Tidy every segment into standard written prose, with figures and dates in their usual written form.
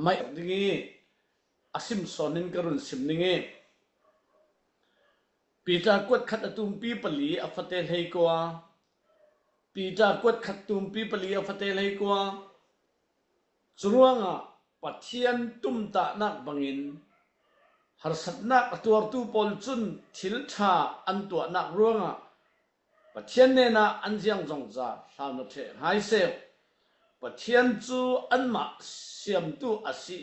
mai dingi asim sonin karun sim ningi pita kwat khat atum pi pali afate hei kwa pita kwat khat tum pi pali afate hei kwa churuanga pathian tum ta nak bangin harsat nak atuar tu pol chun thil tha an tu nak ruanga pathian ne na anjiang jongza hlawna the hai se pathian chu anma siam tu asi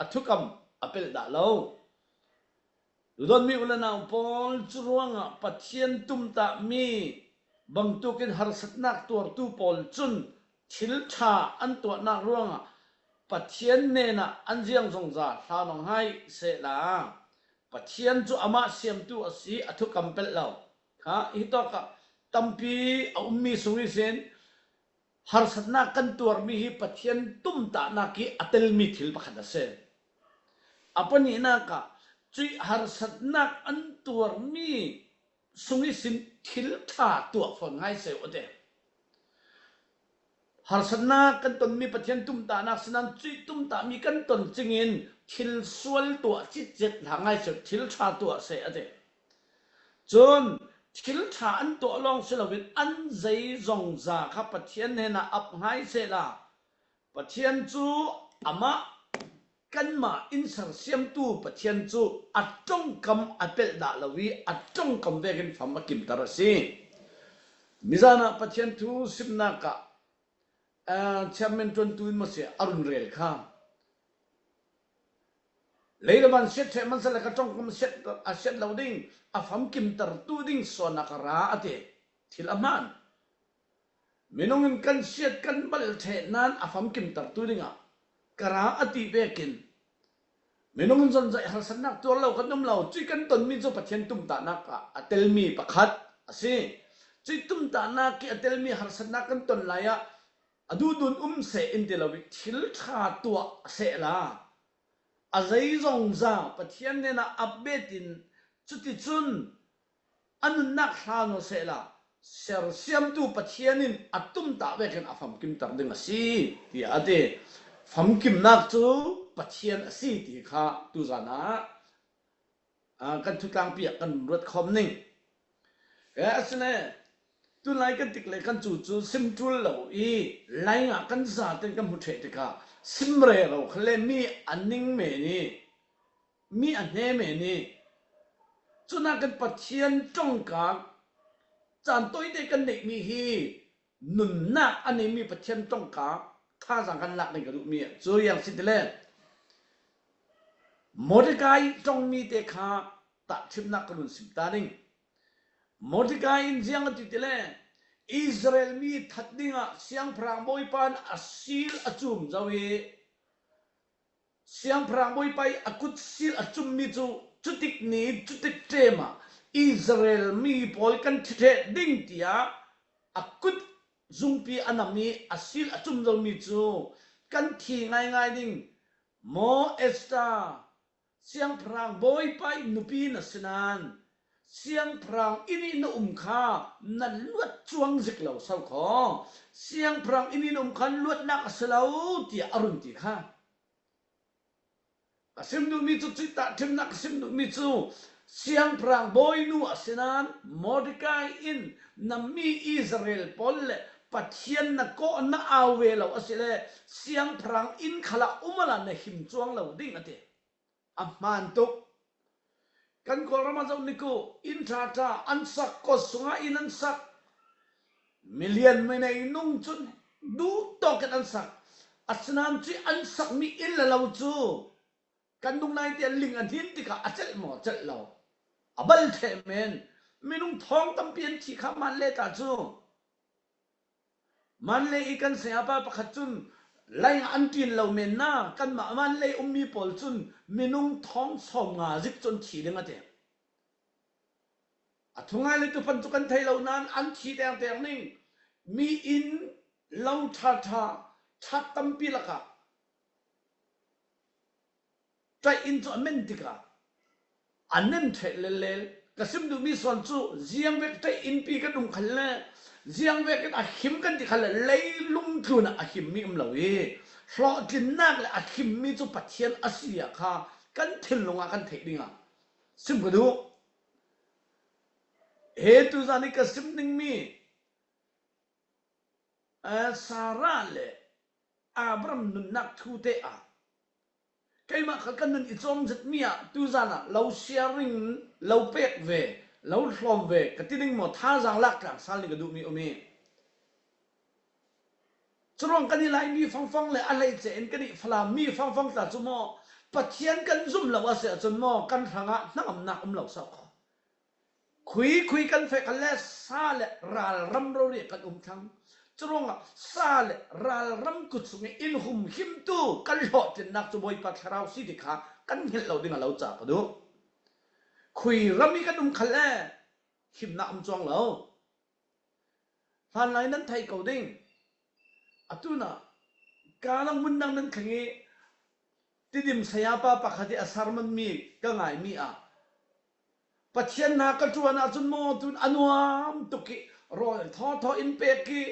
athukam apel da lo don mi ulana pol churuanga pathian tum ta mi bangtukin harsat nak tuar tu pol chun thil tha an tu nak ruanga pathian ne na anjiang jongza hlawna hai se la pathian chu ama siam tu asi athukam pel lo ha hi to ka tampi ummi sungi sen harsat nak kan tuar mi hi pathian tum ta na ki atel mi thil pakhat ase apani na ka chui harsat nak an tuar mi sungi sin thil tha tu fon ngai se ode harsat nak kan ton mi pathian tum ta nak sinan chui tum ta mi kan ton chingin thil sual tu chi jet hangai se thil tha tu se ade chon thil tha an to long selawin an zai zong za kha pathian ne na ap ngai se la pathian chu ama kanma insar siam tu pathian chu atong kam apel da lawi atong kam vegin fama kim tarasi mizana pathian thu simna ka chairman ton tuin ma se arun rel kha leilaban set the man sala ka tong kam set a set loading a fam kim tar tu ding sona kara ate thil aman minongin kan set kan bal the nan a fam kim tar tu dinga kara ati bekin minongin zon zai har sanak tu lo kan dum lo chi kan ton mi zo pathian tum ta na ka atel mi pakhat ase chi tum ta na ki atel mi har sanak kan ton laya adu dun se intilawi thil tha tu se la azai zong za pathian ne na upbetin chuti chun anun nak hlano se la ser siam tu pathianin atum ta vekin afam kim tar ding asi ti ade fam kim nak chu pathian asi ti kha tu zana kan thutang pi kan rot khom ning asne tu lai kan tik le kan chu sim tul lo i lai nga kan za ten kan muthe te ka sim re lo khle mi aning me ni mi ane me ni chuna kan pathian tong ka chan toi de kan nei mi hi nun na ane mi pathian tong ka tha sang kan lak nei ka ru mi zo yang sidle Mordecai tong mi te kha ta chimna kanun sim ta ning Mordecai in jiang atitile Israel mi thatdinga siang phrang boy pan asil achum zawi siang phrang boy pai akut sil achum mi chu chutik ni chutik tema Israel mi pol kan thithe ding tia akut zungpi anami asil achum zo mi chu kan thi ngai ding mo esta siang phrang boy pai nupi na sinan siang phrang ini na kha na luat chuang zik lo sau kho siang phrang ini na khan luat nak aslau ti arun ti kha asim nu mi chu chita thim nak sim nu mi chu siang phrang boy nu asinan Mordecai in nami Israel polle pathian na ko na awe lo asile siang phrang in khala umala na him chuang lo ding ate amman tuk kan ko ramazon niku in thata ansak ko sunga in ansak million menai nung chun du to kan ansak asnan chi ansak mi illa law chu kan dung nai te ling an hin ti ka achel mo chel law abal the men minung thong tam pian thi kha man le ta chu man le ikan se apa pakhat chun lai an tin lo men na kan ma man le ummi pol chun minung thong som nga zik chon thi lenga te athungai le tu pan chu kan thai lo nan an thi teng teng ning mi in lo tha that tam pi laka trai in cho men tika anem the le kasim du mi son chu ziang vek trai in pi ka dum khalle ziang vek a him kan ti khalle lei lung thuna a him mi lo e เพราะกินนักและอาคิมมีจุปัทเทียนอาเซียค่ะกันทิ้งลงกันเทดิงซิมก็ดูเหตุจานิกซิมนิงมีสาระเลอับรามนุนนักทูเตะใครมาขัดกันนั่นอิจอมจัดมีตุจานะเราเชียริงเราเป็กเวเราทอมเวกติดิงหมดท่าจังลักจังสันลิกดูมีอมีจรวงกันนี่ไลมีฟังเลยอะไรเจนกันนี่ฟลามีฟังแต่จุโมปัจเจียนกันซุ่มเราว่าเสียจนโมกันทางะนักอำนาจเราสักคุยกันเฟกันแล้วซาเลรัลรัมโรเรียกันทั้งจรวงซาเลรัลรัมกุศลอินหุมหิมตูกันหลอดจะนักจุบอยปัทราวสิดิค่ะกันเห็นเราดึงเราจับดูคุยรัมีกันคันแล้วหิมนักจวงเราฟันไหนนั้นไทยเกาดิ้งอตุนะการลังมุนดังนั้นขังเงติดิมสยาปาปะคดีอาสารมันมีก็ง่ายมีปัจเจียนนักจวนอาจุนโมตุนอนุามตุกิรอยทออินเปกิ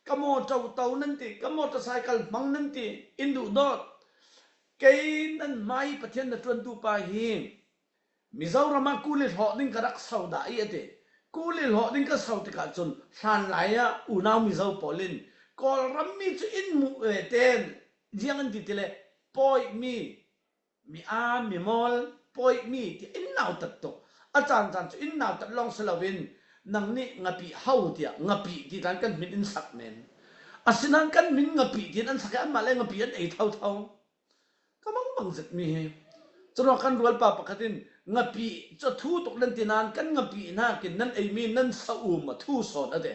กโมเจ้าเต่านั่นติกโมตะไซคัลมังนั่นติอินดูดอดเกนันไม่ปัจเจียนนัจวนตูปาหิมมิซารามากูลิหอดิ้งกระดักสาวดาอีเตกูลิหอดิ้งก็สาวติกาจนชันไหลอุณามิซาปอลินกอลรัมมีจุอินมุเตนเจียงอันติเตเลปอยมีมีมอลปอยมีที่อินนาวตัดโตอาจารย์จุอินนาวตัดลองสลาวินนังนี่งาปีเฮาเตียงาปีที่ท่านกันมินอินสักเมนอาศินันกันมินงาปีที่นั้นสักอันมาเลยงาปีอันเอเท่าก็มังจัดมีจนว่ากันรัวป่าปกติงาปีจะทูตกเล่นที่นั้นกันงาปีน่ากินนั่นไอมีนั่นสะอูมาทูสอนอะไร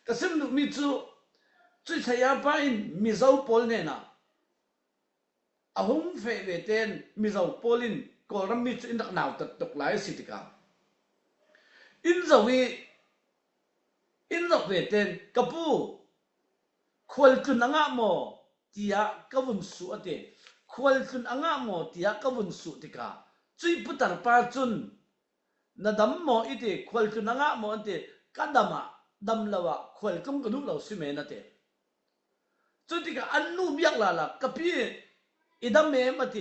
ก็ซึ่งมีจุดสยามไปมีเจ้าปอลเนี่ยนะอาหงเฟเวเตนมีเจ้าปอลินก็รำมีจุดนักหนาวตัดตกหลายสิทธิกาอินเจ้าเวเตนกับผู้ควรจุนอ่างโมที่ยากวุ่นสุดเดควรจุนอ่างโมที่ยากวุ่นสุดที่กาจุดพุทธปาจุนนาดำโมอีเดควรจุนอ่างโมอันเดกันดำดำละวะควรจุนกระดูกเราสิเมนัดเดจุดที่กาอันนูบิยกลาละกับพี่อีดำเมมอันเด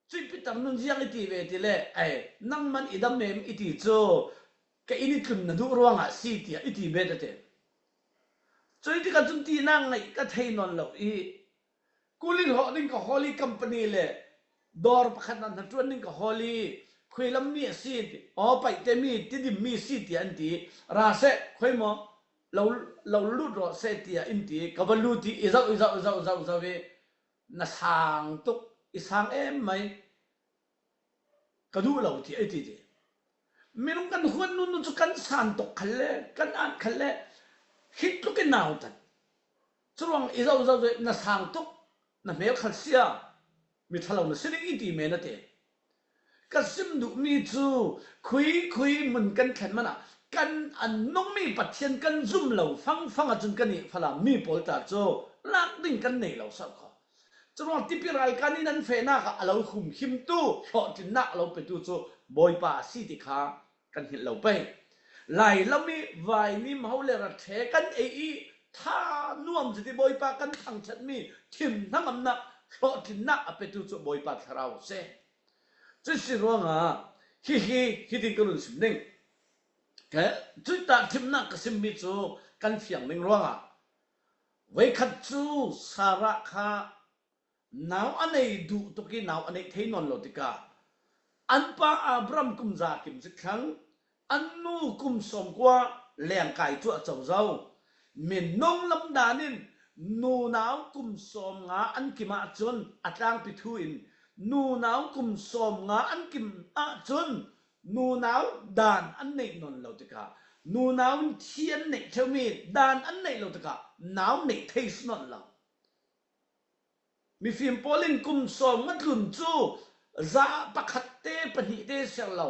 จุดพิจารณาอย่างอีทีเวทีเล่ไอ้นั่งมันอีดำเมมอีทีโจก็อินิคุมนาดูรัวงะสิที่อีทีเบดเดจุดที่กาจุนตีนั่งไงก็เทนอนเรากูลินหอดิ้งกับฮอลลี่คัมพานีเล่ดอร์ปะขันนันทวนดิ้งกับฮอลลี่คุยลำมีสิทไปเตมีที่ดิมีสิที่อันที่ราเซ่คุยมั้งเราลุดรอเซที่อันที่กับลุดที่อิจาเวน่าสังตุกอิสังไหมกระดูเราที่ไอ้ที่ไม่รู้กันหัวนุ่นจุกันสันตุกขันเล่กันอันขันเล่ฮิตลุกนาวตันจรวงอิจาเวน่าสังตุกน่าเมฆขันเสียมีทะเลาะสิ่งอีที่เมนัดเองก็ซิมดูมีจูคุยเหมือนกันแค่มันกันอันน้องมีปัจเจียนกันซุ่มเราฟังจนกันนี่พลังมีโพลตาโจลักดิ่งกันในเราสักข้อจนว่าที่พิรายกันนี่นั้นเฟน่าก็เราคุมหิมตู้เพราะที่นักเราไปดูโจบอยป่าสิติขากันเห็นเราไปไล่เรามีวายนี่มาเลระเทกันถ้าน่วมจะที่บอยป่ากันทั้งชัดมีทิมทั้งอำนาจเพราะที่นักไปดูโจบอยป่าเราเซ่จุดสิ่งว่าฮิติกันรู้สึกหนึ่งแค่จุดตัดทิมนักก็สิมีจูกันเสียงหนึ่งว่าเวคัดจูสาระค่ะนาวอันไหนดูตุกี้นาวอันไหนเทนอนโลติกาอันป้าอับรามกุมจากิมสิครั้งอันนู้กุมสมกว่าแหล่งไก่ตัวเจ้าเม่นน้องลำดานินนูนาวกุมสมงาอันกิมาจนอัตรางปิทุอินนูนาวกุมสมงาอันกิมอาจนนูนาวดานอันไหนนนเราติกานูนาวเทียนไหนเทมีดานอันไหนเราติกานาวไหนเทสนนเรามีฟิล์มโพลินกุมสมงัดลุนจูซาปะขัดเตปนิเตเสียเรา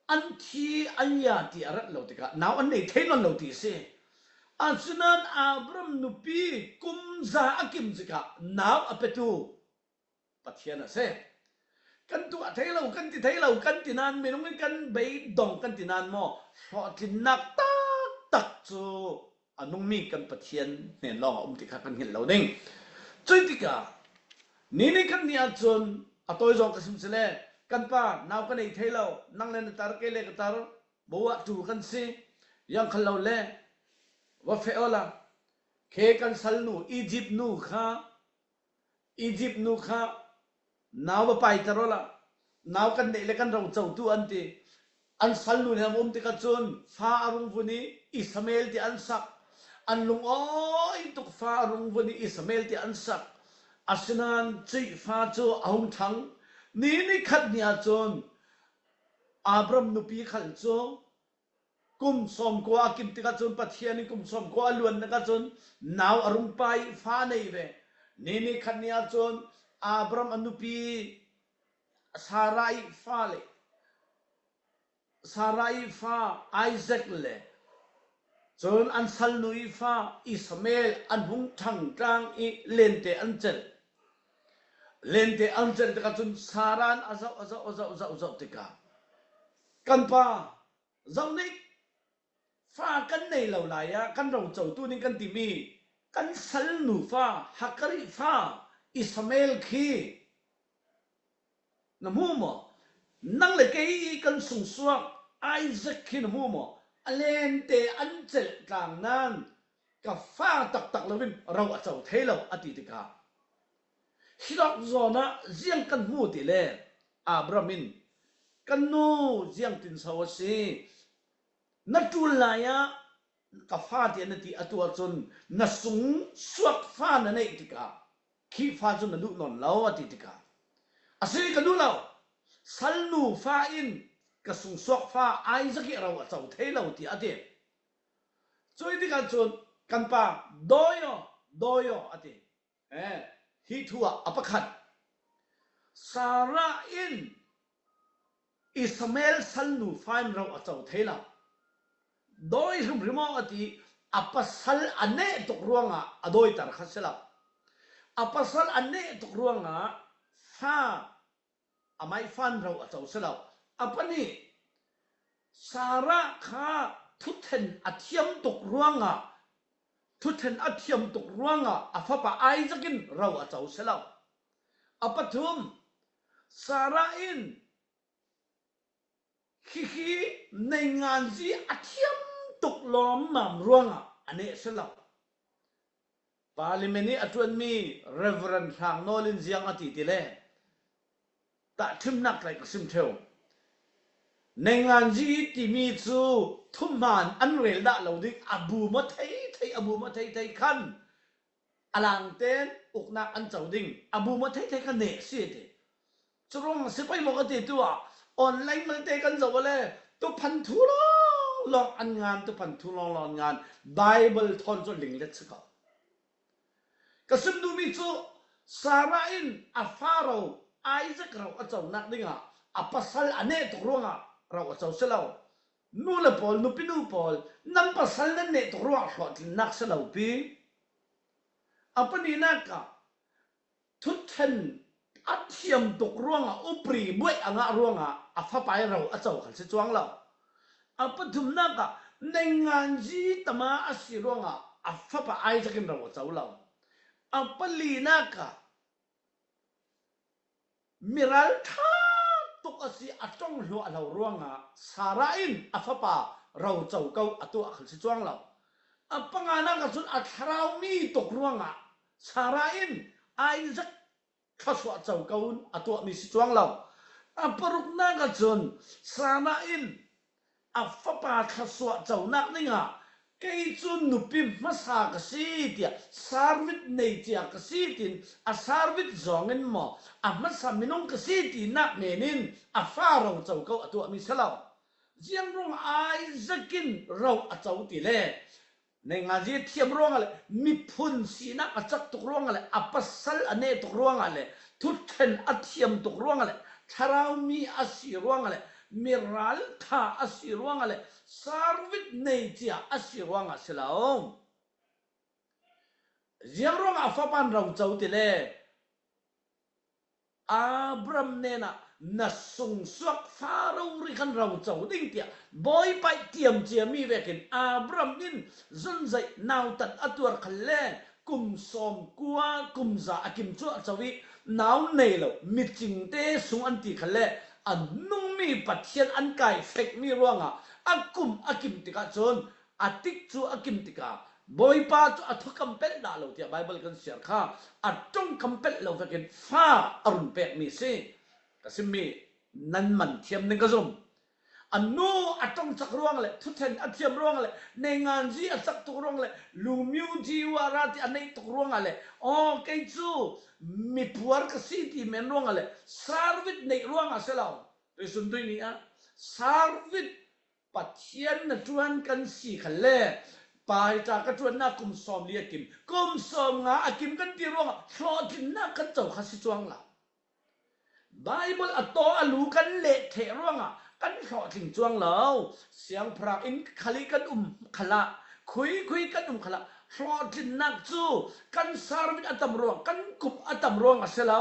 อันที่อันยาที่อารัดเราติกานาวอันไหนเทนนเราติเสอันสุนันอับรามนุปีกุมซาอักิมติกานาวอเปตูปัจเจียนเสกันตัวไทยเรากันที่ไทยเรากันที่นั่นไม่รู้กันไปดองกันที่นั่นมั้งเพราะที่นักตักจูอันนุ่มมีกันปัจเจียนเนี่ยลองติดขัดกันเห็นเราเด้ง จุยติกานี่กันนี่อาจนอตัวจงกระสุนเสลกันป้านาวกันไอ้เทเลานั่งเล่นตาร์เกเลกตาร์บัวจูกันสิยังขลาวเล่ว่าเฟอละเคกันสัลนูอียิปต์นูข้านาวไปตาร์ละนาวกันเนี่ยเล็กันเราเจ้าตัวอันตีอันสัลนูเนี่ยมุมติกัจจุนฟ้าอารมณ์วันนี้อิสมาเอลที่อันสักอันลุงอ้อยตุกฟ้าอารมณ์วันนี้อิสมาเอลที่อันสักอาสนันจีฟ้าโจอาหงทังนี่ขัดเนี่ยจนอับรามนุปีขันโจกุมสมกว่ากิมติกัจจุนปัทเทียนี่กุมสมกว่าล้วนนะกัจจุนนาวอารมณ์ไปฟ้าในเวนี่ขัดเนี่ยจนอับรามนุปีซาราอิฟ้าเลยซาราอิฟ้าไอแซคเลยจนอันสัลนุอิฟ้าอิสมาเอลอันหงทังกลางอีเลนเตอันเจลlente anjel tika chun saran azau tika kan pa zaunik fa kan nei lo la ya kan ro chau tu ni kan ti mi kan sal nu fa hakari fa ismail khi namu mo nang le ke kan sung suak isaac khi namu mo lente anjel kang nan ka fa tak lovin ro chau thelo ati tika hilak zona ziang kan mu ti le abramin kan no ziang tin sawasi natul la ya ka fa ti na ti atua chun na sung suak fa na nei tika khi fa chun na lu non law ati tika asiri kan du law salnu fa in ka sung suak fa ai zaki raw chau thelo ti ate choi tika chun kan pa doyo ate hi thua apakhat sara in ismail salnu fain raw achau thela doi rum rimo ati apasal ane tok ruanga adoi tar khasela apasal ane tok ruanga fa amai fan raw achau sela apani sara kha thuthen athiam tok ruanga thuthen athiam tok ruanga afapa aizakin raw achau selaw apathum sarain khi nei ngan ji athiam tok lom mam ruanga ane selaw parliameni atun mi reverend thang nolin jiang ati tile ta thim nak lai kasim theu nei ngan ji ti mi chu thuman anrel da lodik abu ma thei khan alang ten uknak an chauding abu ma thei khan ne si te churong sipai mo ka ti tua online mal te kan zawale to phan thu long an ngan to phan thu long ngan bible thon cho ling let chka kasim du mi chu sarain afaro isaac raw achau nak dinga apasal ane to ronga raw achau selaw nula pol nupinu pol nam pasal na ne to ro hot nak selaw pi apani naka thuthen athiam tok ruanga upri boi anga ruanga afa pai raw achau khan se chuang law apathum naka nengan ji tama asi ruanga afa pa ai jakin raw achau law apali naka miral tha tok asi atong lo alaw ruanga sarain afapa raw chau kau atu akhal si chuang law apangana ka chun athrau mi tok ruanga sarain isaac khaswa chau kaun atu mi si chuang law aparuk na ka chun sarain afapa khaswa chau nak ninga kei chun nupim masa ka si tia sarvit nei tia ka si tin a sarvit zongen mo amasa minong ka si ti nak menin afaro chau kau atu mi salaw jiang rong isaakin raw achau ti le nei nga ji thiam rong ale mi phun si na achak tok rong ale apasal ane tok rong ale thuthen athiam tok rong ale tharau mi asi rong ale miral tha asi rong ale sarvit nei tia asi rong asilao jiang rong afapan raw chau ti le abram nena na sung suak farau ri kan raw chau ding tia boy pai tiam chia mi vekin abram in zun zai naw tat atur khalle กุมสมกัวกุมซาอากิมจัวจวินาวเนลมิจิงเตสุงอันติคันเลอันนุ่งมีปัทเทียนอันไก่เฟกมีร่วงอากุมอากิมติกาจนอาติกจูอากิมติกาบอยปาจูอัทุกัมเป็ดดาโลที่ไบเบิลกันเสียค่ะอัจงกัมเป็ดโลเฟกินฟ้าอรุณเป็ดมีสิกสิมีนั่นมันเทียมนึงกระซุมอันนู้อัจงสักร่วงเลยทุกท่านอัจเทียมร่วงเลยในงานจีอัสักตุกร่วงเลยลูมิวจีวาราที่อันนี้ตุกร่วงเลยอ๋อแกจูมีผัวกสิที่เมนร่วงเลยสารวิทในร่วงอะไรเราโดยสุดท้ายนี้สารวิทปัจเจียนนจวนกันสีขันเล่ปายจากกันจวนนักกุมสอมเลียกิมกุมสอมงาอากิมกันตีร่วงชอจินนักกันเจ้าข้าศึกจวงละไบเบิลอัตโตอลูกันเละเทร่วงกันชอจิงจวงแล้วเสียงพระอินขลิกันขละคุยกันขละชอจินนักจูกันสารวิทอัตมร่วงกันกุมอัตมร่วงเสลา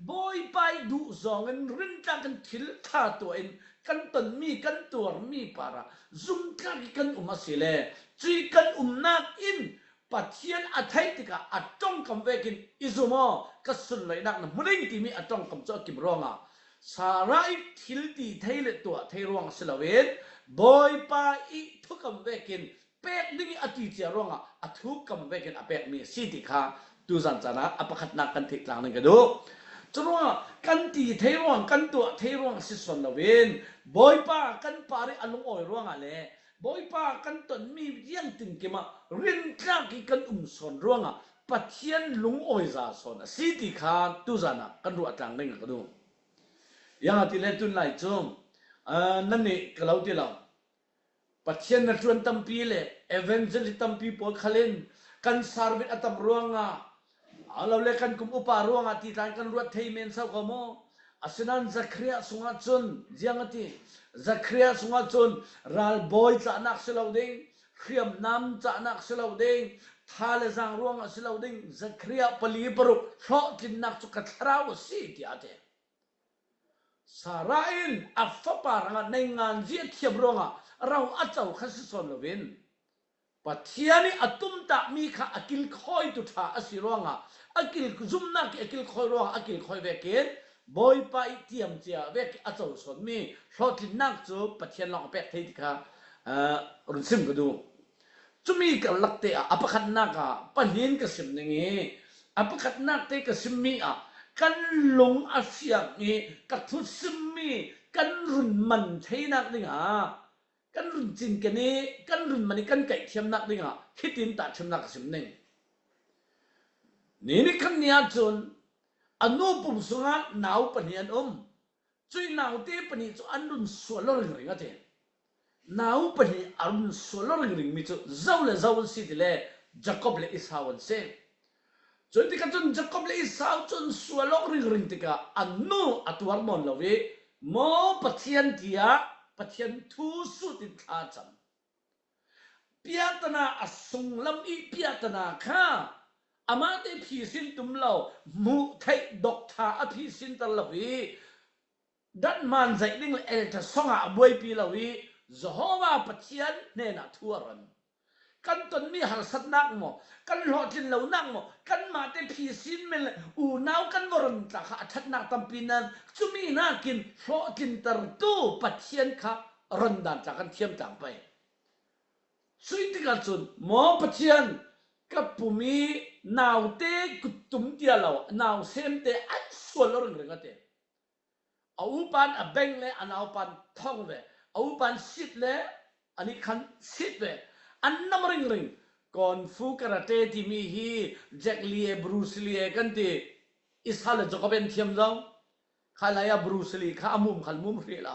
บอยไปดูจองกันรินจากกันทิลท่าตัวเองกันตนมีกันตัวมีปาระซุ่มกันมาสิเลจีกันนักอินปัจเจียนอัฐิติกาอัดจ้องคำเวกินอิซุโมกัสุนเลยนักนะมุริงที่มีอัดจ้องคำจ้อกิมรองสาระอิทิลตีเทเลตัวเทรวงสลาเวนบอยปาอิทุกคำเวกินเป็ดนี่อติเจรองอัทุกคำเวกินอเป็ดมีสิติค่ะดูสันจานะอปขัดนักกันทิกลางนึงกันดูจนว่ากันตีเทรวงกันตัวเทรวงสิสนลาเวนบอยปากันปาริอลุงออยรวงอะไรบอยปากันตนมีเยี่ยงติงกิมาเรียนกล้ากิกันสนร่วงปัจเจียนลุงออยซาสนสิติขาตุจานะกันรัวจังนึงกันดูยังที่เล่นตุนไล่จงนั่นนี่ก็เราที่เราปัจเจียนนัดวนตั้มปีเลยเอเวนเจลิตั้มปีปอลขลินกันสารวิทอัตมร่วงเราเล่นกันกุมอุปาร่วงที่ทางกันรัวเทยเมนเศร้าขโมอาศัยนั้นจักรียสุงาจนยังที่จักรียสุงาจนรัลบอยจะนักเสลาดิ้งเขียมน้ำจะนักเสลาดิ้งทาเลจังร่วงเสลาดิ้งจักรียปลีปรุเพราะกินนักสุขทราวสิที่อาเทสาราอินอัฟปารังในงานเจียเทียบร่วงเราอาจจะขัดสนลวินปัจเจียนี่อัตุมตะมีข้าอักิลคอยตุท่าอสิร่วงอักิลซุมนักอักิลคอยร่วงอักิลคอยเวกินบอยไปเทียมเจียเวกอาจจะสนมีเพราะที่นักจูปัจเจียนลองเป็ดที่ที่ข้ารุ่นซิมก็ดูจุมีกันลักเตะอัปขัดนักปัญญ์ก็ซิมนึงอัปขัดนักเตะก็ซิมมีกันลงอาเซียนี่กัทุซิมมีกันรุ่นมันเทนักนี่กันรุ่นจินกันนี่กันรุ่นมันนี่กันไก่เทียมนักนี่คิดดินตัดเทียมนักซิมนึงนี่ขันเนียจนอันนู้นปุ่มสุงะหนาวปนีอันจุยหนาวเตปนีจุอันรุ่นสวลริงริงอ่ะเตหนาวปนีอันรุ่นสวลริงริงมีจุเจ้าเลยเจ้าสิที่เลยจักรบเลยอิสาวเซจนที่กันจนจักรบเลยอิสาวจนสวลริงริงที่กันอันนู้นอัตวันมอนลาวีโมปะเทียนที่ปะเทียนทูสุดที่ท่าจันพิจารณาอสุงลำอีพิจารณาข้าอามาเตพิสินตุมเหล่ามุทัยดอกท่าอภิสินตลวีดันมันใจดิ่งเอลจะส่งอาบวยปีลวีจะหัวปัจเจียนเนนัทัวรันกันตนมีหักสัตนักโมกันหลอดจินเหล่านักโมกันมาเตพิสินเมลอูนาวกันวรันตาขาทัดนักตัมปีนั้นจุมีนักกินหลอดจินตรตูปัจเจียนขารันดันจากกันเทียมต่างไปสุดที่กันจนหมอปัจเจียนกับผู้มีนาวเตกุตุมเดียเรานาวเซมเตอันสวลเรื่องกันเตเอาปันอเบงเลยอันเอาปันท่องเลยเอาปันสิทธิ์เลยอันนี้ขันสิทธิ์เลยอันน้ำริงก่อนฟูกระเตที่มีฮีแจ็คลีบรูซลีกันเตอิสฮาลจะก็เป็นเทียมจังข้าลายบรูซลีข้ามุมขันมุมเรียละ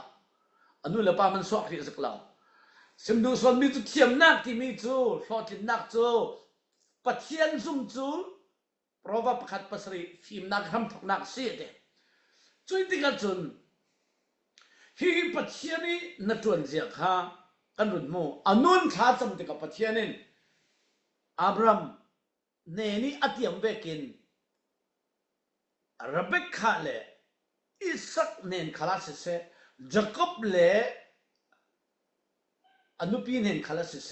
อันนู้นละป้ามันสวกเรียสักแล้วซิมดูส่วนมีจุดเทียมนักที่มีจูชอตินักจูปัจเจียนซุ่มจูเพราะว่าประคัดปัสรีฟิล์มนักทำทุกนักเสียเดจุดที่กันจนฮีปัจเจียนี่นัดวนเสียข้ากันรุ่นโมอันนู้นท้าจำติกับปัจเจียนินอับรามเนนี่อัตยมเวกินรับเบคคาเลอิสักเนนคลาสเซจักบเลอนุปีเนนคลาสเซ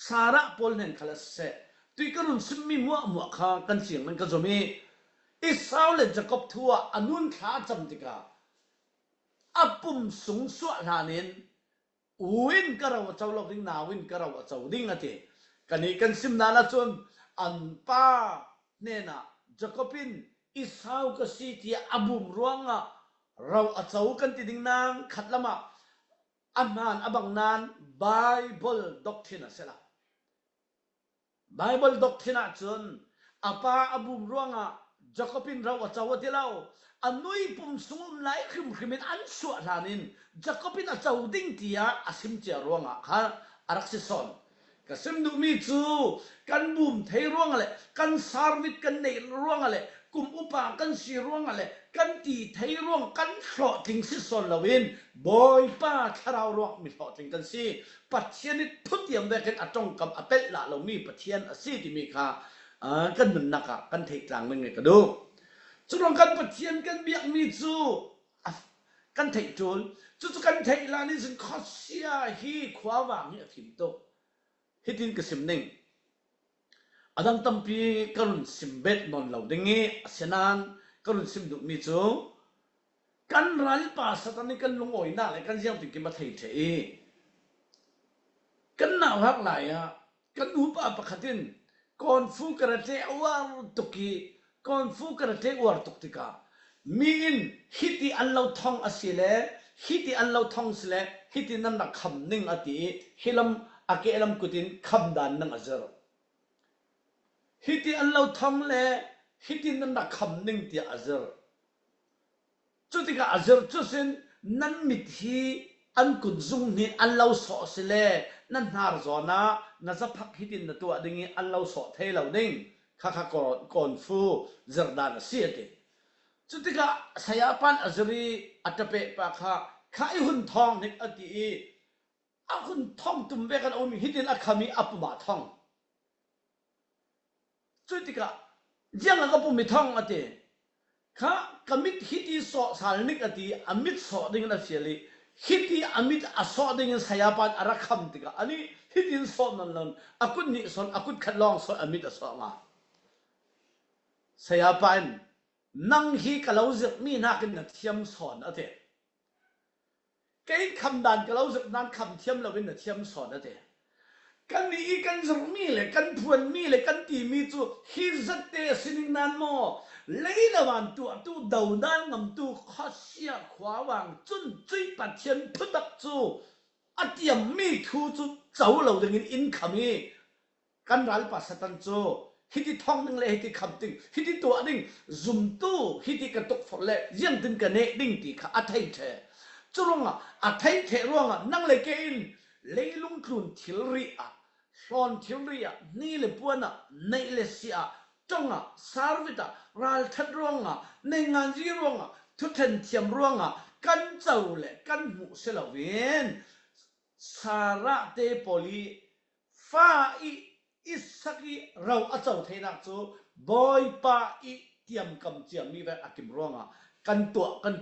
ซาระปอลเนนคลาสเซ ตุยกรุนซิมมีมัวคากันเสียงมันก็จะมีอิสราเอลจะกบทัวอนุนขาจำติกาอัปุ่มสูงสวดานินวินกระเราเจ้าลอกดิ้งนาวินกระเราเจ้าดิ้งอะทีกันนี้กันซิมนาละจนอันป้าเนี่ยนะจะกบินอิสราเอลก็สิที่อับุมร้วงอะเราเจ้ากันติดิ้งนางขัดละมาอันนั้นอับังนั้นไบเบิลด็อกทรินเสละไบเบิลด็อกทรินจนอาป้าอับุมร้วงอะจะกบินเราเจ้าที่เราอันนุยปุ่มสูงไหลขึ้นเป็นอันสวดานินจะก็เป็นเจ้าดิ้งที่อาสิมเจรวงอ่ะค่ะอารักษสอนก็สิมดูมีจูกันบุมเทรวงอะไรกันสารวิทกันในรวงอะไรกุมอุปากันสีรวงอะไรกันตีเทรวงกันหล่อทิ้งสิสอนละวินบอยป้าคาราวรวงมีหล่อทิ้งกันสิปัจเจียนิพุทธิมเวกันอจงกับอเป็ดละเรามีปัจเจียนอสิที่มีค่ะกันเหมือนนักอ่ะกันเทกลางนึงไงก็ดูจุดลงกันปัจเจียนกันเบียกมีจูกันเทจูนจุดกันเทลานี่สิข้อเสียฮีขวาวางเนี่ยถิ่มโตฮิตินก็สิมหนึ่งอดังตั้มปีกรุณสิมเบ็ดนอนเหล่าดึงงี้เสนันกรุณสิมดุมีจูกันรัลป้าสถานีกันลงอ่อยน่าเลยกันยังติดกินมาเทกันหนาวฮักไหลอ่ะกันอุปปะขัดินก่อนฟูกระเทวารุตุกีก่อนฟูกระเทวารุตุติกามีนฮิติอันเราท่องอสิเลฮิติอันเราท่องสิเลฮิตินั่นนักคำนิ่งอติฮิลัมอาเกลัมกุตินคำดานนั่งอเจรฮิติอันเราท่องเลฮิตินั่นนักคำนิ่งที่อเจรจุดที่กอเจรจุดสินนั่นมิทีอันกุดซุงนี่อันเราสอสิเลนั่นหารจอนะน่าจะพักฮิตินตัวดิ่งอันเราสอเทเราดิ่งข้าก่อนฟูเจรดานเสียติจุดที่ก็สยามปันอจรีอัตเปปะข้าหุ่นทองนิกอดีหุ่นทองตุ่มเบกันโอมีฮิดินอัคมีอัปมาทองจุดที่ก็ยังก็ปุ่มมีทองอดีข้ากมิดฮิดิสอสารนิกอดีอมิดสอดิ่งนั่นเสียเลยฮิดิอมิดอสอดิ่งสยามปันอารักคำที่ก็อันนี้ฮิดินสอนั่นอากุนนิสอนอากุนขัดลองสออมิดสอมาสยามปันนังฮีกะเลาซึกมีนักนักเทียมสอนอะเถอะเกี่ยคำดันกะเลาซึกนั้นคำเทียมเราเป็นนักเทียมสอนอะเถอะกันนี้กันซึกมีเลยกันพวนมีเลยกันตีมีจูฮีจัดเตสินินันโมเลยละวันตัวดาวด้านงำตัวข้าเสียขวาวางจุนจุยปัดเทียนพุทธจูอัตยมมีทูจูเจ้าเราดึงอินคำนี้กันรัลปัสตันจูฮิติทองนึงเลยฮิติคำติงฮิติตัวนึงซุ่มตู้ฮิติกระตุกฝนเลยยังถึงกันเนดิ้งตีข้าอัฐิเทจุลงอ่ะอัฐิเทร่วงอ่ะนั่งเลยเกอินเลยลุงครุนทิลรีอ่ะชอนทิลรีอ่ะนี่เลยปวนอ่ะในเลเซียจงอ่ะสารวิตอ่ะรัลทัดร่วงอ่ะในงานจีร่วงอ่ะทุเทนเทียมร่วงอ่ะกันเจ้าเลยกันหูเสลเวนสาระเตปอลีฟ้าอิสักีเราอาเจ้าเทนักจูบอยป้าอีเทียมกำเจียมมีแบบอากิมร้องอ่ะกันตั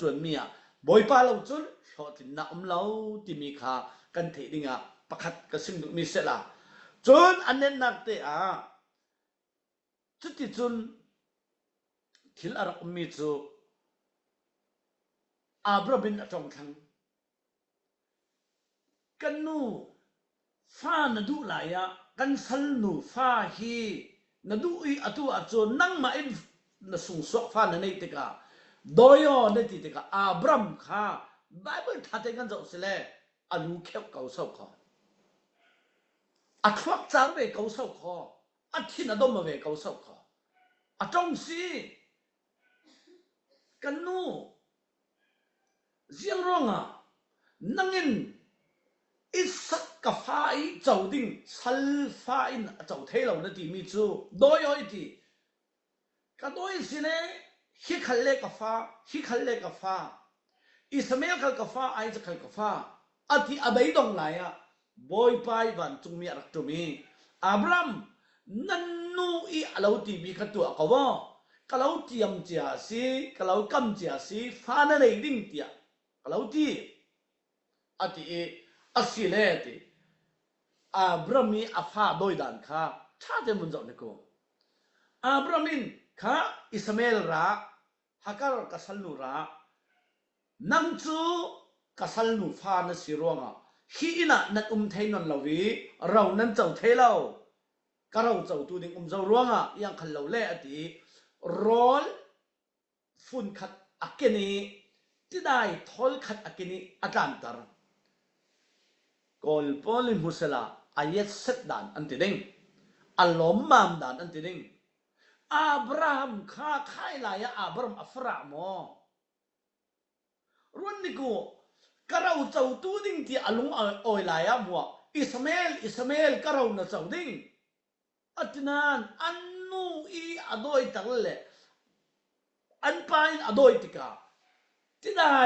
วเมียบอยป้าเราจุนชอตินักเราที่มีค่ากันเทดิ่งอ่ะประคัดกระสิงมีเสละจุนอันนั้นนักเตะจุดที่จุนทิลอารักมีจูอาบราบินจงทังกันนูฟ้านดูหลายอ่ะกันสัลนูฟ้าฮีนดูอีอตัวอจนนั่งมาอินนสุงสวกฟ้าในติกาโดยในติกาอับรามค่ะไบเบิลทัดกันจะอุสเลอลูเขียวเก่าเศร้าคออัทวักจางเวเก่าเศร้าคออัทินดมเวเก่าเศร้าคออัจงซีกันนูเสียงร้องอ่ะนั่งอินอิสักกฟ้าอีเจ้าดิ่งสัลฟ้าอินเจ้าเทเราในที่มีจูโดยอีทีก็โดยสิเนี่ยฮิคัลเลกฟ้าอิสมาเอลคัลกฟ้าไอซ์คัลกฟ้าอาทิอาเบย์ดงไหนอ่ะบอยไปวันจุมีรักจุมีอับรามนันนูอีอาเราที่มีขัดตัวก็ว่าก็เราเตรียมเจียสีก็เรากำเจียสีฟ้านั่นเองดิ่งเตียก็เราที่อาทิอาศิเลติอับรามีอาฟ้าโดยดันค่ะ ชาเตมุนจอนี่กูอับรามินข้าอิสมาเอลระฮักการกัสลนูระนังจูกัสลนูฟานสิรวงอ่ะฮีน่ะนัดเทนนลาวีเรานั้นเจ้าเทเลาก็เราเจ้าตัวดิ่งเจ้ารวงอ่ะยังขันเราเล่อดีรอลฝุ่นขัดอักเกนีที่ได้ทอลขัดอักเกนีอาจารย์ตร์กอลปอลิมุสลาอายะเซตดานอันติดิ่งอัลลอฮ์มามดานอันติดิ่งอับราฮัมข้าใครลายอับราฮัมอัฟราโมรุ่นนี้กูก็เราเจ้าตัวดิ่งที่อัลลอฮ์ออยลายมัวอิสมาเอลก็เราน่ะเจ้าดิ่งอัตนานอันนูอีอดอยตักเล่อันปายอดอยติกาที่ได้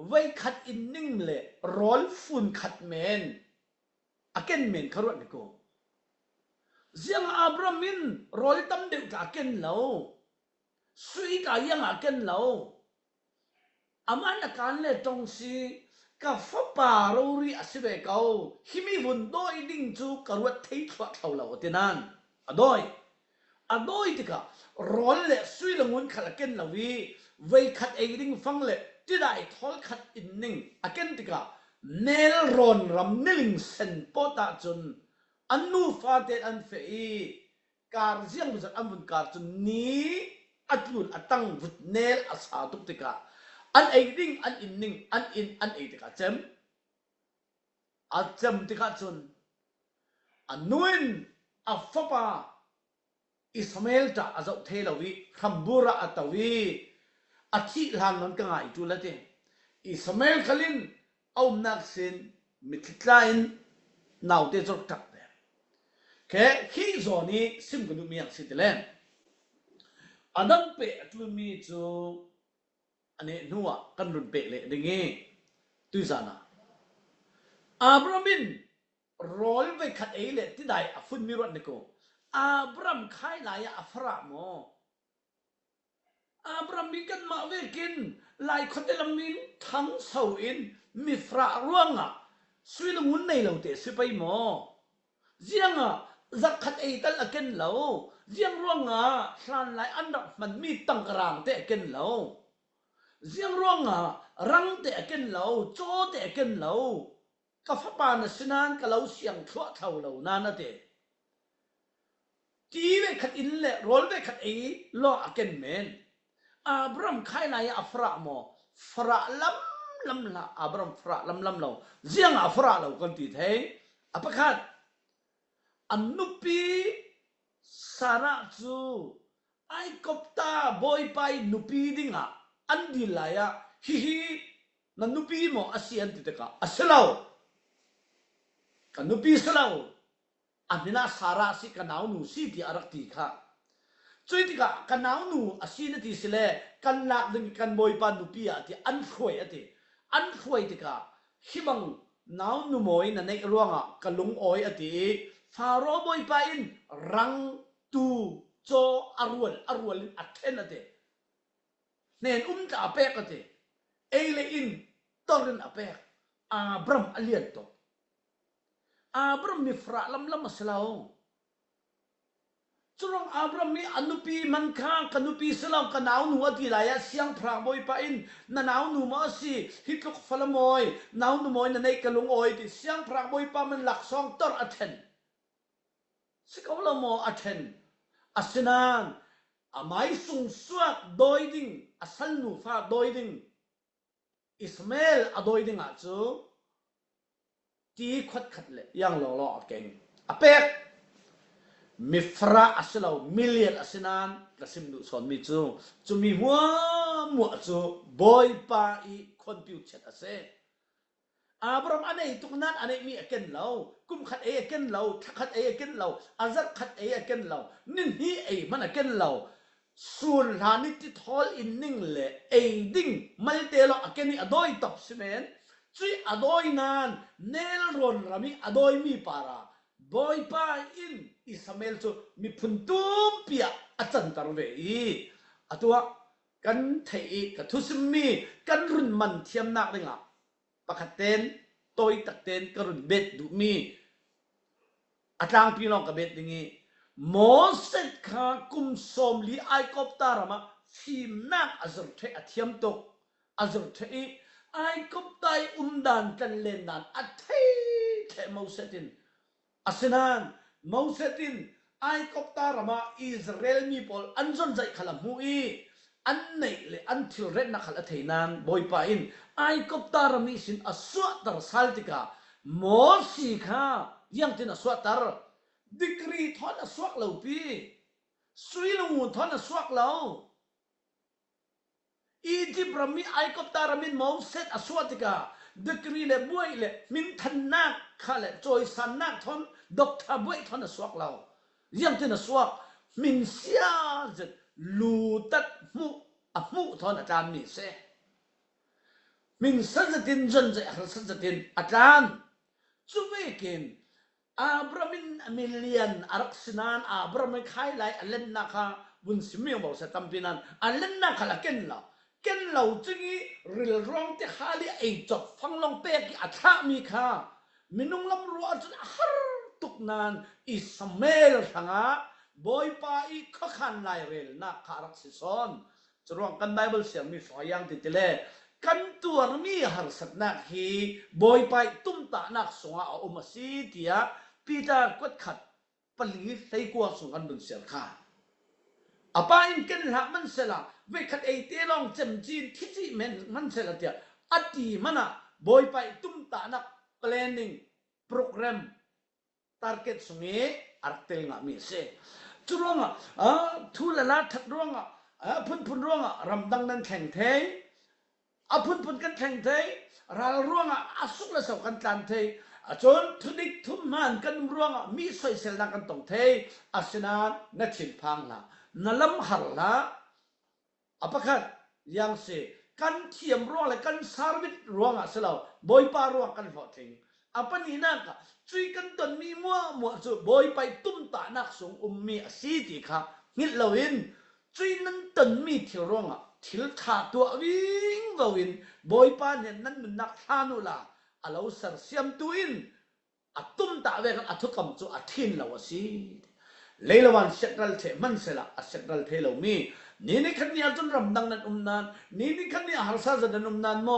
ไว้ขัดอินนิ่งเล่รอลฝุ่นขัดเมนอาเกนเมนคารุนี่กูเสียงอับรามินรอลตั้มเด็กอาเกนเหลาสุยกายังอาเกนเหลาอามันการเล่ตรงซีกับฟ้าป่าเราเรียสิเบกเอาฮิมิวุ่นโดยดิ่งจูกรวดเทียบเขาเหลาที่นั่นอดอยติการอลเล่สุยละงุนขัดอาเกนเหลาวีไว้ขัดเอดิ่งฟังเล่ที่ได้ทอลขัดอินนิ่งอาเกนติกาเนลรอนรำนิลิงเซนโปตาจุนอันนูฟาเตอันเฟอีการเสียงบุษอันบุญการจุนนี้อัดลุนอัตังบุษเนลอาสาตุกติกาอันเอดิ่งอันอินนิ่งอันอินอันเอติกาเจมอัดเจมติกาจุนอันนูนอัฟฟาอิสมาเอลจะอาจเทลวีคัมบูระอัตวีอาทิลานนั้นก็ง่ายจุลเตอิสมาเอลขลินเอานักสินมิตรไลน์นาวเตจรตักเดแค่ฮีโซนี้ซิมกันดูมีอย่างสิทธิ์เล่นอันนั้นเปะจุมีจูอันนี้นัวกันรุนเปะเลยดึงงี้ตุจานะอับรามินรอลไว้ขัดเอเล่ที่ได้อฟุนมิรอนนี่กูอับรามขายลายอัฟราโมอับรามมีกันมาเวกินลายคนเดลมินทั้งเสาอินมีฟราร่วงอ่ะสุยลงุนในเราเตะสิไปโมเจียงอ่ะจักขัดเอตัลอเกนเราเจียงร่วงอ่ะสลานลายอันดับมันมีตั้งกลางเตะอเกนเราเจียงร่วงอ่ะรังเตะอเกนเราโจเตะอเกนเรากับฟ้าป่านสนานกับเราเสียงทั่วเท่าเรานั่นนะเตะจีเวขัดอินเล่รอลเวขัดเอล้ออเกนเมนอับรามขายนายอัฟราโมฟราลำละอับรามฟราลำเราเจียงอัฟราเรากันติดเฮอภัคัดอันนุปีสาระจูไอกบตาบอยไปนุปีดิงะอันดีลายะฮินันนุปีโมอาเซียนติดกะอาเซลาวกันนุปีเซลาวอันนี้น่าสาระสิกันเอาหนูสิที่อารักตีค่ะช่วยติกะกันเอาหนูอาเซียนที่สิเลกันหลักดึงกันบอยปานุปีอะที่อันช่วยอะที่อันช่วยติกะฮิบังนาวหนูมอยนั่นในร่วงอะกันลุงอ้อยอะที่ฟาโรบอยปาอินรังตูโจอารวลอัดเทนอะที่เน้นจะอาเปกอะที่เอเลอินตอรินอาเปกอับรามอเลียนโตอับรามมีฟราลำมาสลาวจรองอับรามมีอนุปีมันข้างกันุปีสลาวกันเอาหนูอดีลายะเสียงพระบอยปาอินนั่นเอาหนูมาสิฮิตลุกฟลมอยนาวหนูมอยนั่นในกะลุงออยที่เสียงพระบอยปามันหลักสองตอร์อัทเทนสิกาวละโมอัทเทนอัศนานอาไม้สุงสวดโดยดิ่งอัศลนูฟ้าโดยดิ่งอิสมาเอลอโดยดิ่งอาจูที่ขัดขัดเลยยังหล่อๆเก่งอเปกมีฟราอัศลาวมิลเลียนอัศนานกระสิมดุสอนมีจูมีหัวจูบอยปาอีคอนพิวเตอร์อาเซอับรามอันนี้ทุกนั้นอันนี้มีเก่งเรากุมขัดเก่งเราทักขัดเก่งเราอาซักขัดเก่งเรานิ่งฮีมันเก่งเราส่วนหานิติทอลอินนิ่งเลยดิ่งไม่เตลอเก่งนี่อดอยตับสิเมนจุยอดอยนานเนลรอนรามีอดอยมีปาราบอยปาอินอิสมาเอลจูมีพุนตุมเปียอาจารย์ตารเวอีอัตัวกันเทอีกับทุสมีกันรุนมันเทียมนักเลยงะปะขัดเต้นตัวตักเต้นกรุนเบ็ดดูมีอาจารย์พี่น้องกับเบ็ดอย่างงี้ โมเสสข้ากุมสมลีไอกบตารมาฟิมนักอัจฉริยะเทียมตกอัจฉริยะไอกบไตดานกันเล่นนั้นอัฐิเทโมเสตินอาสนันโมเสตินไอกบตารมาอิสราเอลมีพอลอันจนใจขลังมุยอันไหนเลยอันที่เรนนักขลังเทนันบอยปาอินไอกบตารมีสินอสวตรสัลติกาโมสีข้ายังตินอสวตรดิกรีทอนอสวกเหล่าปีสุยลงูทอนอสวกเหล่าอียิปต์รามีไอกบตารามินโมเสสอสวติกาดิกรีเลบวยเลมินทันนักข้าเลจอยสันนักทอนดอกทับวยทอนอสวกเหล่ายังตินอสวกมินเสียจลูตัดมุทอนอาจารย์มีเสมินสัจตินจนใจอัครสัจตินอาจารย์จุเวกินอับรามินมิลเลียนอารักษนันอับรามินไข่ไลอัลเลนนักบุญสมิงบอกสตัมปินันอัลเลนนักละเกนละเกนเหล่าจึงริลรองที่ฮาลีไอจบฟังลองเปกอัฐามีค่ะมินุงลำรัวจนฮาร์ตุกนานอิสเมลทังะบอยปาอีขขันไลเรลนักคารักษิซอนจรวงกันไบเบิลเสียงมีฝายังติดเลกันตัวมีหารสัตนักฮีบอยไปตุ้มตานักสงอาอุมาซีเตียปีตากดขัดปลีใส่กัวสงกันบุญเสียค่ะอป้าอินกันละมันเสละเวคัดไอเตลองจำจีนที่จีมันเสละเตียอดีมันอะบอยไปตุ้มตานัก planning program target สงอาร์เตลงามีเสจุดร่างทุลละทัดร่างพุ่นร่างรำดังนั้นแข่งเทพุ่นกันแข่งเทราร่างอสุกละสกันตันเทจนทุดิกทุมมันกันร่างมีสวยเสลนักันตรงเทอาสนานัดชินพังละนั่ลำหัลละปะคัดยังเสกันเทียมร่างและกันสารวิทร่างเสลาบอยปาร่างกันฟอทิงปะนี้นักช่วยกันตนมีมัวจุบอยไปตุ้มตานักสงมีสีติค่ะนิดละวินช่วยนั้นตนมีที่ร่างทิลท่าตัววิ่งละวินบอยปาเนี่ยนั้นนักฮานุละเราสารเสียมตุอินตุ้มตาเวกันทุกคำจูทินละวสิเลลวันเสกรัลเทมันเสละเสกรัลเทเรามีนี่ขันนี้จนรำดังนั้นนานนี่ขันนี้หาซาจะนั้นนานโม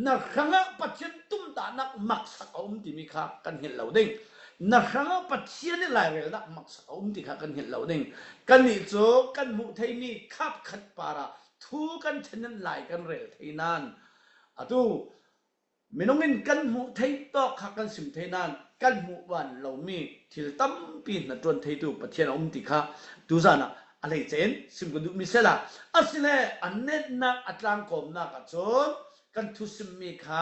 นักขังปัจเจนตุ้มตานักมักสักที่มีค่ากันเห็นเราดิ่งนักขังปัจเจนนี่หลายเวลานักมักสักที่ค่ากันเห็นเราดิ่งกันนี่โจกันมุทัยมีขับขัดปาระทูกันเช่นนั้นหลายกันเร็วที่นานตูไม่น้องมินกันมุทัยตอกขักันสิมที่นานกันมุวันเรามีที่ตั้มปีนจนที่ตูปัจเจนที่ค่าดูซานะอะไรเจนสิมกุดุมิเสละอัศเลอันเน็ตนักอัตลังคมนักจนกันทุสิมมีค่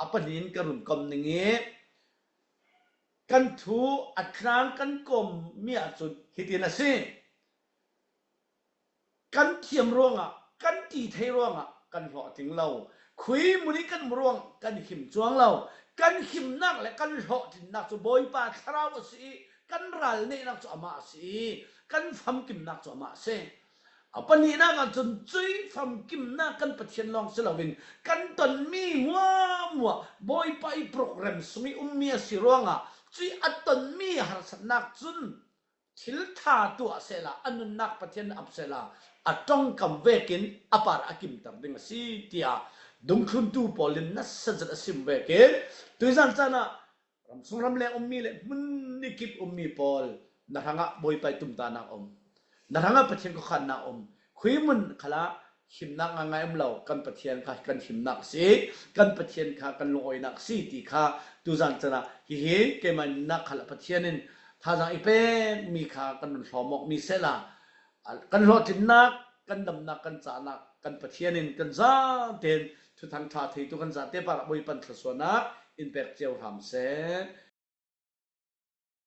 าปนินกันรุมกมนึงเงี้กันทูอัตลังกันกมมีอัศฮิตินัสิกันเทียมร่วงกันตีเทร่วงกันหัวถึงเราคุยมุนิกันร่วงกันหิมจวงเรากันหิมนักและกันหัวถึงนักสุบอยปาคราวสีกันรัลนี่นักสุอามาสีกันฟัมกิมนักสุอามาเซปนีนักจนจุยฟัมกิมนักกันปะเทียนลองสลาวินกันตนมีมัวบอยไปโปรแกรมสมีมีสิร่วงจุยอัตนมีหาสนักจุนทิลท่าตัวเสละอันนักปะเทียนอับเสละจ้องกำเวกินปาร์อากิมตัดดึงสีเตียดงคุนตูพอลินนัสสัจสิมเวกินตุยจันจานะรำสงรำเล่มีเล่มันนิกิบมีพอลนาทางะบอยไปตุมตานานาทางะปะเทียนก็ขันนาคุยมันขละหิมนักงายเรากันปะเทียนค่ะกันหิมนักสีกันปะเทียนค่ะกันลอยนักสีตีค่ะตุจันจานะฮิเกมันนักขละปะเทียนินถ้าจะอีเป็นมีค่ะกันหอมอกมีเสละกันรอจินนักกันดำนักกันจานักกันปะเทียนินกันซาเดนทุกทางท่าทีทุกกันจาเตปะบอยปันทศวนักอินเปกเจียวหามเซ